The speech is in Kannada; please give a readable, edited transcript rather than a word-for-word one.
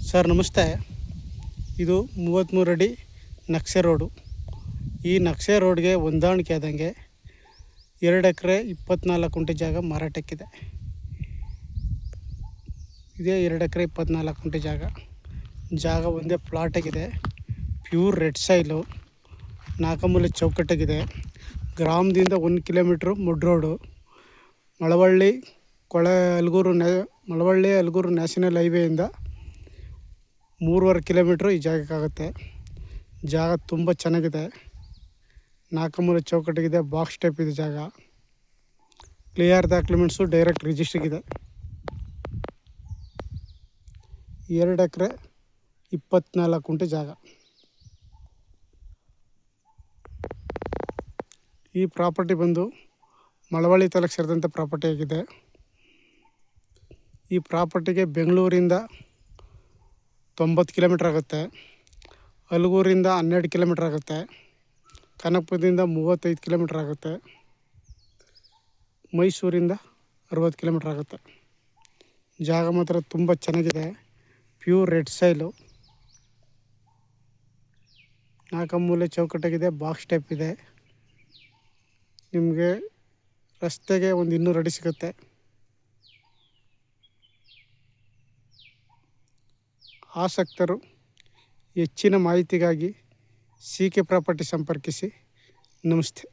ಸರ್ ನಮಸ್ತೆ. ಇದು 33 ಅಡಿ ನಕ್ಷೆ ರೋಡು. ಈ ನಕ್ಷೆ ರೋಡ್ಗೆ ಹೊಂದಾಣಿಕೆ ಆದಂಗೆ 2 ಎಕರೆ 24 ಗುಂಟೆ ಜಾಗ ಮಾರಾಟಕ್ಕಿದೆ. ಇದೇ 2 ಎಕರೆ 24 ಗುಂಟೆ ಜಾಗ ಒಂದೇ ಪ್ಲಾಟಾಗಿದೆ. ಪ್ಯೂರ್ ರೆಡ್ ಸಾಯಿಲು, 4 ಮೂಲೆ ಚೌಕಟ್ಟಾಗಿದೆ. ಗ್ರಾಮದಿಂದ 1 kilometre mud road. Malavalli Alguru national ಹೈವೇಯಿಂದ 3.5 ಕಿಲೋಮೀಟ್ರು ಈ ಜಾಗಕ್ಕಾಗುತ್ತೆ. ಜಾಗ ತುಂಬ ಚೆನ್ನಾಗಿದೆ. 4 ಮೂಲೆ ಚೌಕಟ್ಟಿಗಿದೆ. ಬಾಕ್ಸ್ ಟೈಪ್ ಇದೆ ಜಾಗ. ಕ್ಲಿಯರ್ ಡಾಕ್ಯುಮೆಂಟ್ಸು ಡೈರೆಕ್ಟ್ ರಿಜಿಸ್ಟ್ರಿಗಿದೆ. 2 ಎಕರೆ 24 ಗುಂಟೆ ಜಾಗ. ಈ ಪ್ರಾಪರ್ಟಿ ಬಂದು ಮಳವಳ್ಳಿ ತಾಲೂಕು ಸೇರಿದಂಥ ಪ್ರಾಪರ್ಟಿ ಆಗಿದೆ. ಈ ಪ್ರಾಪರ್ಟಿಗೆ ಬೆಂಗಳೂರಿಂದ 90 ಕಿಲೋಮೀಟ್ರ್ ಆಗುತ್ತೆ. ಅಲ್ಗೂರಿಂದ 12 ಕಿಲೋಮೀಟ್ರ್ ಆಗುತ್ತೆ. ಕನಕಪುರದಿಂದ 35 ಕಿಲೋಮೀಟ್ರ್ ಆಗುತ್ತೆ. ಮೈಸೂರಿಂದ 60 ಕಿಲೋಮೀಟ್ರ್ ಆಗುತ್ತೆ. ಜಾಗ ಮಾತ್ರ ತುಂಬ ಚೆನ್ನಾಗಿದೆ. ಪ್ಯೂರ್ ರೆಡ್ ಸಾಯಿಲು, 4 ಮೂಲೆ ಚೌಕಟ್ಟಾಗಿದೆ. ಬಾಕ್ಸ್ ಟೈಪ್ ಇದೆ. ನಿಮಗೆ ರಸ್ತೆಗೆ ಒಂದು 200 ಅಡಿ ಸಿಗುತ್ತೆ. ಆಸಕ್ತರು ಹೆಚ್ಚಿನ ಮಾಹಿತಿಗಾಗಿ CK ಪ್ರಾಪರ್ಟಿ ಸಂಪರ್ಕಿಸಿ. ನಮಸ್ತೆ.